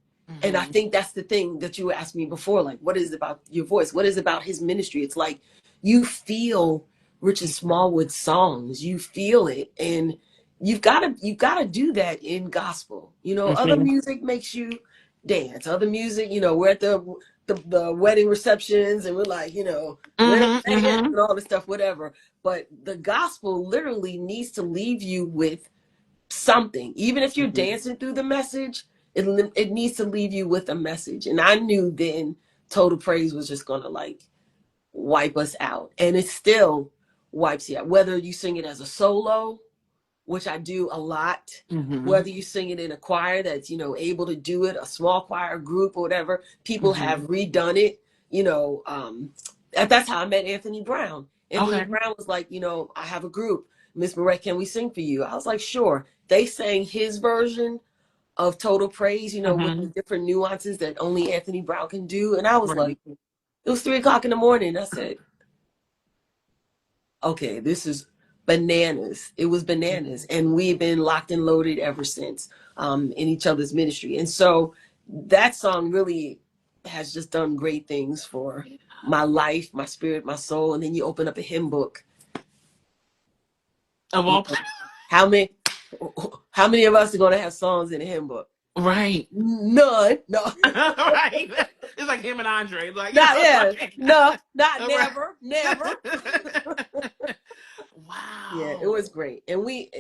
And I Mm-hmm. think that's the thing that you asked me before, like, what is it about your voice? What is it about his ministry? It's like you feel Richard Smallwood's songs, you feel it, and you've got to do that in gospel. Other Mm-hmm. music makes you dance. Other music, we're at the wedding receptions and we're like, where the Mm-hmm. dance Mm-hmm. and all this stuff, whatever. But the gospel literally needs to leave you with something. Even if you're dancing through the message, it needs to leave you with a message. And I knew then Total Praise was just gonna like wipe us out. And it still wipes you out. Whether you sing it as a solo, which I do a lot, Mm-hmm. whether you sing it in a choir that's, able to do it, a small choir group or whatever, people have Mm-hmm. redone it, that's how I met Anthony Brown. Anthony Okay. Brown was like, I have a group. Miss Maurette, can we sing for you? I was like, sure. They sang his version of Total Praise, with the Mm-hmm. different nuances that only Anthony Brown can do. And I was Right. like, it was 3 o'clock in the morning. I said, okay, this is bananas. It was bananas. And we've been locked and loaded ever since in each other's ministry. And so that song really has just done great things for my life, my spirit, my soul. And then you open up a hymn book. Of You all, know, how many how many of us are going to have songs in a hymn book? right. None. No. Right. It's like him and Andre. Like, Not it's yeah. like, No, not right. never. Never. Yeah, it Wow. was great. And we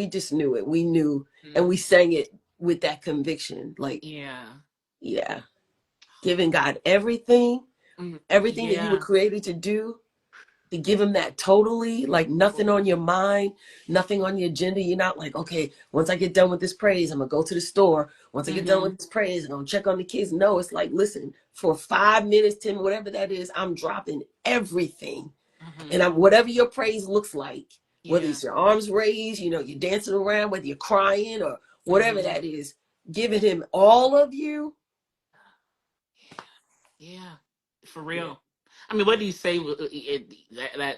just knew it. We knew and we sang it with that conviction. Like, Yeah. yeah, giving God everything, everything that you were Yeah. created to do, to give him that totally, like nothing on your mind, nothing on your agenda. You're not like, okay, once I get done with this praise, I'm gonna go to the store. Once I get done Mm-hmm. with this praise, I'm gonna check on the kids. No, it's like, listen, for 5 minutes, 10, whatever that is, I'm dropping everything. Mm-hmm. And whatever your praise looks like, whether Yeah. it's your arms raised, you're dancing around, whether you're crying or whatever Mm-hmm. that is, giving him all of you. Yeah, for Yeah, real. I mean, what do you say?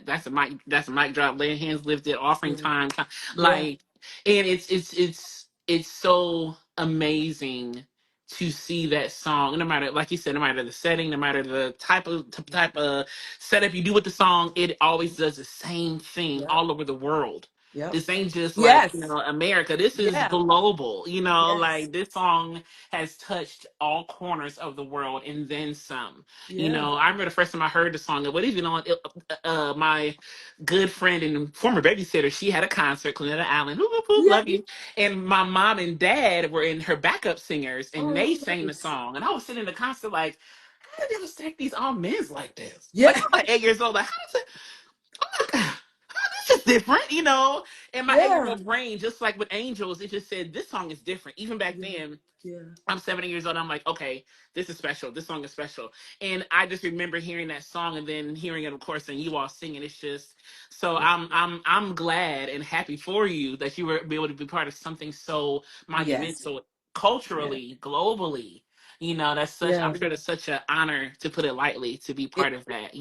That's a mic. That's a mic drop. Laying hands lifted. Offering yeah, time. yeah, Like, and it's so amazing to see that song. No matter, like you said, no matter the setting, no matter the type of setup you do with the song, it always does the same thing yeah, all over the world. Yep. This ain't just like, Yes. America. This is Yeah. global. Yes. Like this song has touched all corners of the world and then some. Yeah. I remember the first time I heard the song. What even on my good friend and former babysitter, she had a concert, Clennetta Allen. Whoop, whoop, whoop, Yeah. love you. And my mom and dad were in her backup singers, and Oh, they sang the nice. song. And I was sitting in the concert like, how did they stack these all men's like this? Like Yeah. I'm like 8 years old. Like, how does it? Oh my god, this is different, In my 8 year Yeah. old brain, just like with Angels, it just said this song is different. Even back Yeah. then, Yeah. I'm 70 years old. I'm like, okay, this is special. This song is special. And I just remember hearing that song and then hearing it, of course, and you all singing. It's just so Yeah. I'm glad and happy for you that you were able to be part of something so Yes. monumental Yeah. culturally, globally. That's such. I'm Yeah. sure it's such an honor, to put it lightly, to be It, part of that.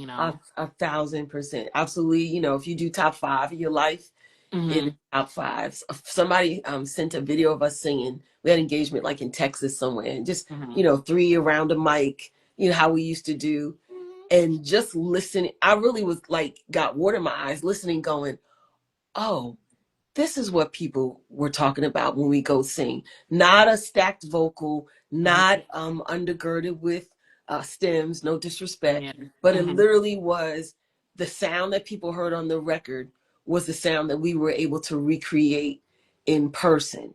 a 1,000%. Absolutely. If you do top five of your life, it is Hmm. top five. Somebody sent a video of us singing. We had engagement like in Texas somewhere, and just Hmm. three around a mic. How we used to do, and just listening. I really was like got water in my eyes listening, going, "Oh, this is what people were talking about when we go sing. Not a stacked vocal, Hmm. not undergirded with stems, no disrespect, Yeah. but it Hmm. literally was the sound that people heard on the record was the sound that we were able to recreate in person.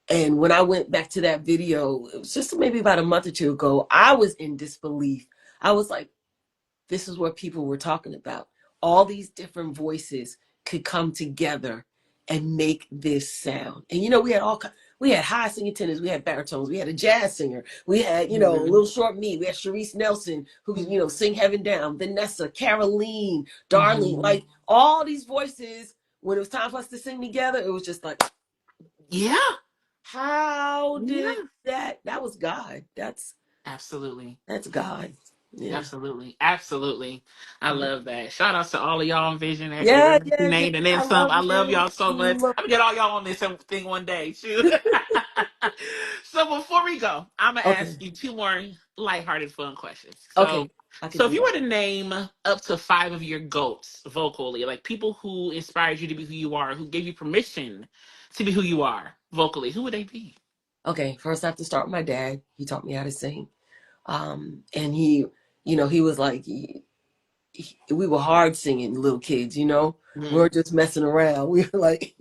And when I went back to that video, it was just maybe about a month or two ago, I was in disbelief. I was like, this is what people were talking about. All these different voices could come together and make this sound. And we had high singing tenors, we had baritones, we had a jazz singer, we had Hmm. little short me, we had Sharice Nelson who could Hmm. sing Heaven Down, Vanessa, Caroline, Darlene, Hmm. like all these voices. When it was time for us to sing together, it was just like, Yeah. how did Yeah. that was God. Absolutely. That's God. Yeah. Absolutely. Absolutely. I love that. Shout outs to all of y'all in Vision, actually, Yeah, everybody yeah, yeah. named and then I some. love I love you. y'all so much. Mm. I'm gonna get all y'all on this thing one day. Shoot. So before we go, I'm gonna Okay. ask you two more lighthearted, fun questions. So, Okay. I could so if do you that. were to name up to five of your goats vocally, like people who inspired you to be who you are, who gave you permission to be who you are vocally, who would they be? Okay. First, I have to start with my dad. He taught me how to sing. And he was like, we were hard singing little kids. We Mhm. weren't just messing around. We were like,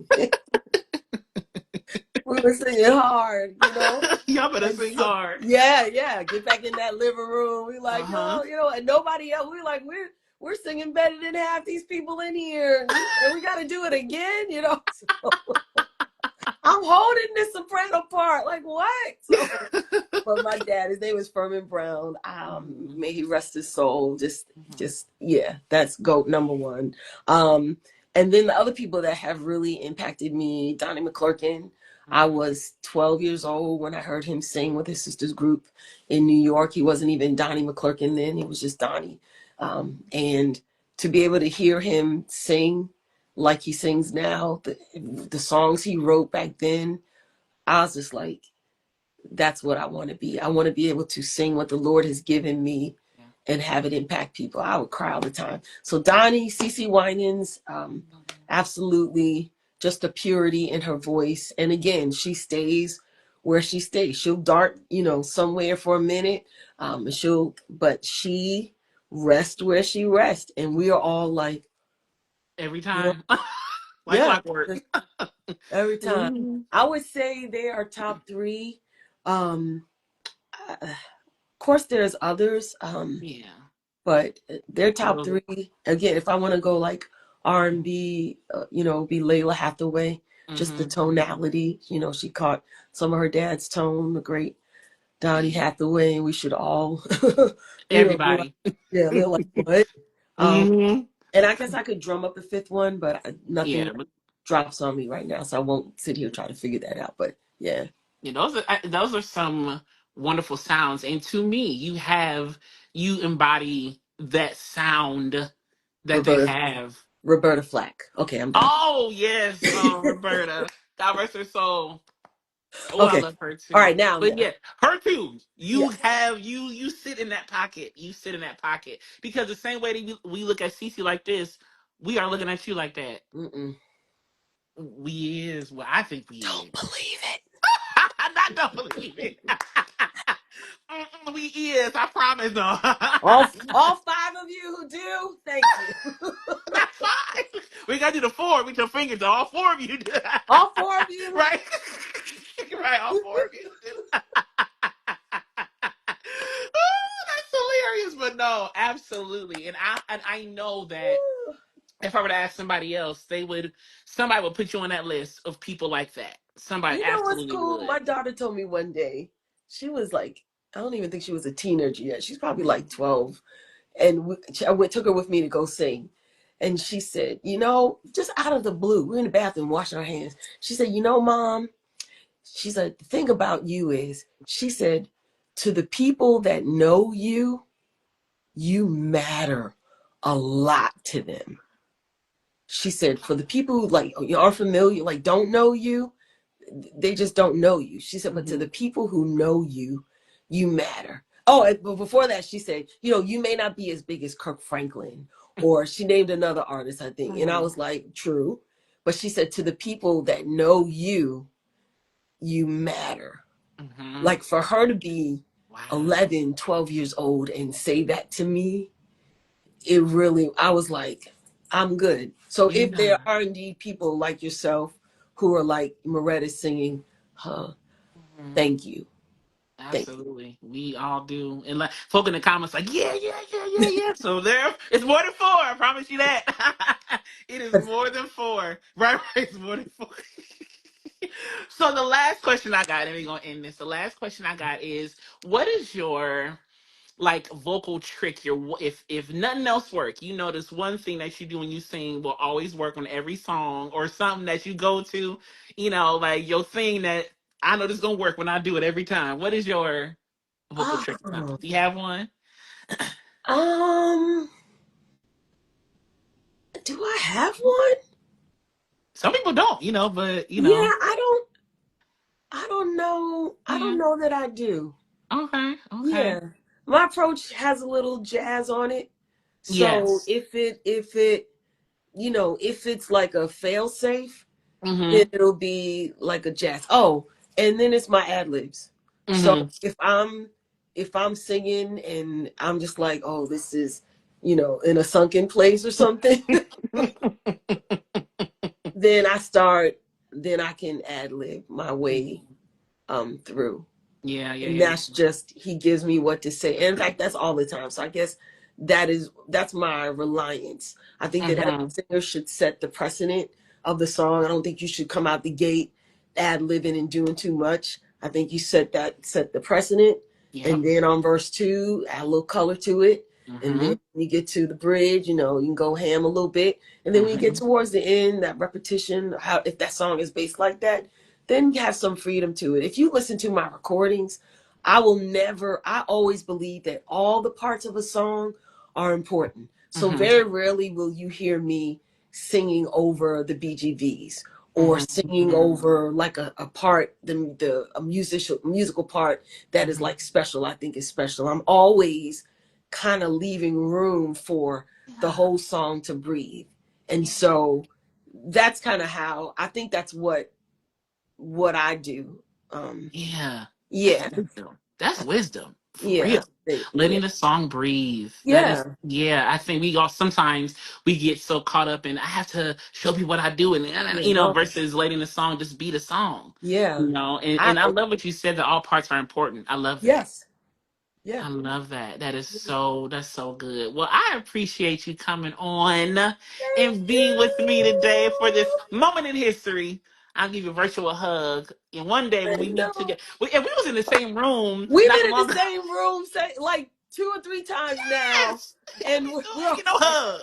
we were singing hard. Y'all better And sing so, hard. yeah, yeah. Get back in that living room. We Uh like, huh. yo, and nobody else. We like, we're singing better than half these people in here. And we got to do it again. So I'm holding this soprano part. Like, what? So, but my dad, his name was Furman Brown. Mhm. May he rest his soul. Mhm. Just, yeah, that's GOAT number one. Um, and then the other people that have really impacted me, Donnie McClurkin. I Mhm. was 12 years old when I heard him sing with his sister's group in New York. He wasn't even Donnie McClurkin then, he was just Donnie. And to be able to hear him sing like he sings now, the songs he wrote back then, I was just like, that's what I want to be. I want to be able to sing what the Lord has given me Yeah. and have it impact people. I would cry all the time. So Donnie, CeCe Winans, absolutely just the purity in her voice. And again, she stays where she stays. She'll dart, somewhere for a minute. But she rests where she rests. And we are all like, Every you know, time, like yeah, clockwork. just every time. Mhm. I would say they are top three. Um, of course, there's others, Yeah. but they're top So, three. Again, if I want to go like R&B, be Layla Hathaway. Just the hmm tonality, she caught some of her dad's tone. The great Donny yeah, Hathaway, and we should all, be like, everybody. yeah, they're like what? Um, Hmm. and I guess I could drum up a fifth one, but nothing Yeah, but drops on me right now, so I won't sit here try to figure that out. But yeah, those are some wonderful sounds, and to me, you embody that sound that they Roberta have. Roberta Flack. Okay, I'm done. Oh yes, oh Roberta, God rest her soul. Oh, I Okay, love her all too. right, now, But yeah, her too. You yes. have you sit in that pocket. You sit in that pocket because the same way that we look at Cece like this, we are looking at you like that. Mm-mm. We is. Well, I think we Don't is. believe it. I don't believe it. We is. I promise. No. All five of you who do, thank you. Not five. We gotta do the four with your fingers. All four of you do. All four of you. Right? Right, all four of you do. That's hilarious. But no, absolutely. And I know that if I were to ask somebody else, somebody would put you on that list of people like that. Somebody You know what's absolutely cool? would. My daughter told me one day, she was like, I don't even think she was a teenager yet. She's probably like 12. And took her with me to go sing. And she said, just out of the blue, we're in the bathroom washing our hands. She said, Mom, she said, the thing about you is, she said, to the people that know you, you matter a lot to them. She said, for the people who like are familiar, like don't know you, they just don't know you. She said, but to Mm-hmm. the people who know you, you matter. Oh, but before that, she said, you may not be as big as Kirk Franklin, or she named another artist, I think. And I Mm-hmm. was like, true. But she said, to the people that know you, you matter. Mm-hmm. Like for her to be Wow. 11, 12 years old and say that to me, it really, I was like, I'm good. So if Yeah. there are indeed people like yourself who are like Maurette is singing, huh, Mhm. thank you. Thank you. Absolutely. We all do. And like folk in the comments like, yeah, yeah, yeah, yeah, yeah. So there it's more than four, I promise you that. It is more than four. Right, right. It's more than four. So the last question I got, and we're gonna end this. The last question I got is what is your like vocal trick, your if nothing else work, this one thing that you do when you sing will always work on every song, or something that you go to, like your thing that I know this is gonna work when I do it every time. What is your vocal trick or something? Oh, Do you have one? um, do I have one? Some people don't, but Yeah, I don't know. I don't yeah. know that I do. Okay, okay. Yeah. My approach has a little jazz on it. So Yes. if it's like a fail safe, then Mm-hmm. it'll be like a jazz. Oh, and then it's my ad libs. So Mm-hmm. if I'm singing and I'm just like, oh, this is, in a sunken place or something, then I can ad lib my way through. Yeah, yeah, And yeah, that's just he gives me what to say. And in fact, that's all the time. So I guess that's my reliance. I think yeah. that every Mm-hmm. singer should set the precedent of the song. I don't think you should come out the gate ad libbing and doing too much. I think you set the precedent, Yep. and then on verse two, add a little color to it. And then Mm-hmm. when you get to the bridge, you can go ham a little bit. And then when you get Mm-hmm. towards the end, that repetition, how if that song is based like that, then you have some freedom to it. If you listen to my recordings, I always believe that all the parts of a song are important. So Mm-hmm. very rarely will you hear me singing over the BGVs or singing Mm-hmm. over like a part, a musical part that is Mm-hmm. like special, I think is special. I'm always kind of leaving room for the Yeah. whole song to breathe. And Yeah. so that's kind of how I think that's what I do. Yeah. That's Yeah, wisdom. That's wisdom. For yeah, real. yeah, Letting the song breathe. That is, yeah, yeah, I think we all sometimes we get so caught up in I have to show people what I do and yeah. No, versus letting the song just be the song. yeah. And, I and I love what you said that all parts are important. I love that. yes, yeah. I love that. That's so good. Well, I appreciate you coming on Thank and being with me today for this you. moment in history. I'll give you a virtual hug. And one day when I we meet know. together, and we was in the same room We've not been too in the long ago. same room, say like 2 or 3 times now, Yes, and we're no hug.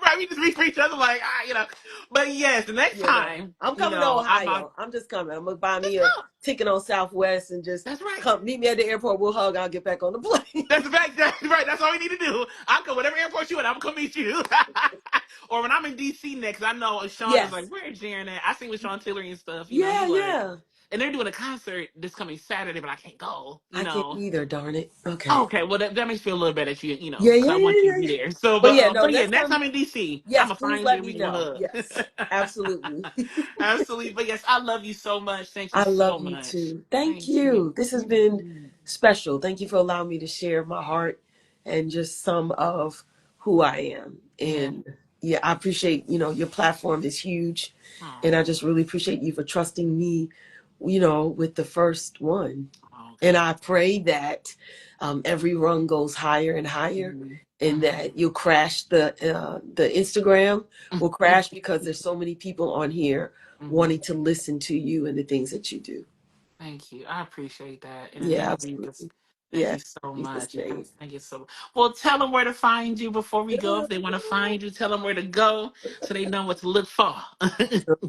Right, we just reach for each other like But yes, the next yeah. No, time, I'm coming to I'm. Ohio. I'm just coming. I'm gonna buy Let's me a go. ticket on Southwest and just That's right. come meet me at the airport. We'll hug. I'll get back on the plane. That's right. That's right. That's all we need to do. I'll come whatever airport you at. I'm gonna come meet you. Or when I'm in DC next, I know Sean is like, Yes. "Where's Jaron at?" I sing with Sean Tillery and stuff. Yeah. He like, Yeah. and they're doing a concert this coming Saturday, but I can't go. I can't either, darn it. Okay. Oh, okay, well that makes me feel a little better that Yeah, because yeah, I want yeah, you to yeah, be yeah. there. So, But yeah, no, but yeah, next next time, time in DC, I'm yes, gonna please find you let and me we gonna know. hug. Yes, absolutely. Absolutely, but yes, I love you so much. Thank you I so love you much. too. Thank Thank you. you. This has been special. Thank you for allowing me to share my heart and just some of who I am. Yeah. And yeah, I appreciate, your platform is huge. And I Oh, just really appreciate you for trusting me, with the first one. And okay. I pray that every rung goes higher and higher, Mhm. and Mhm. that you'll crash the Instagram will crash because there's so many people on here Mhm. wanting to listen to you and the things that you do. Thank you. I appreciate that. In the name Yeah, of Jesus. absolutely. Thank Yeah, you so in Jesus' much. name. Thank you so much. Well, tell them where to find you before we go. If they want to find you, tell them where to go so they know what to look for.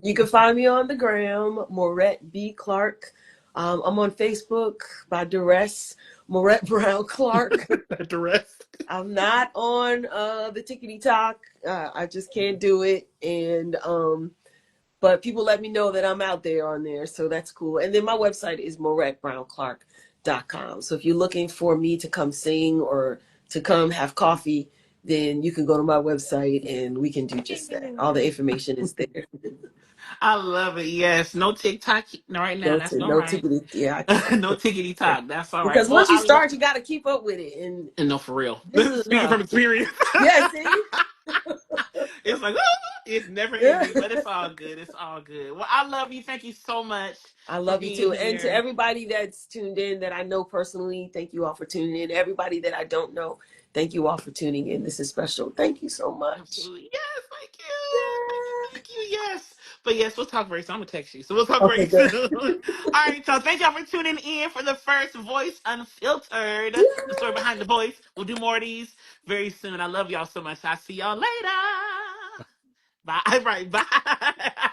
You can find me on the gram, Maurette B. Clark. I'm on Facebook by Duress, Maurette Brown Clark. The rest. I'm not on the Tickety Talk. I just can't do it. And but people let me know that I'm out there on there, so that's cool. And then my website is MauretteBrownClark.com. So if you're looking for me to come sing or to come have coffee, then you can go to my website and we can do just that. All the information is there. I love it. Yes. No TikTok right now. No, That's all no right. tickety. Yeah, I can't. No tickety talk. That's all right. Because Well, once you start, you got to keep up with it, and and no, for real. this is Speaking enough. from experience. Yeah, see. It's like, it's never Yeah. ending, but it's all good. It's all good. Well, I love you. Thank you so much I for love you being too. And to here. everybody that's tuned in that I know personally, thank you all for tuning in. Everybody that I don't know, thank you all for tuning in. This is special. Thank you so much. Absolutely. Yes. Thank you. Thank you. Yeah. Thank you. Yes. But yes, we'll talk very soon. I'm going to text you. So we'll talk Okay, very good. soon. All right. So thank y'all for tuning in for the first Voice Unfiltered, the story behind the voice. We'll do more of these very soon. I love y'all so much. I'll see y'all later. Bye. Right. Bye.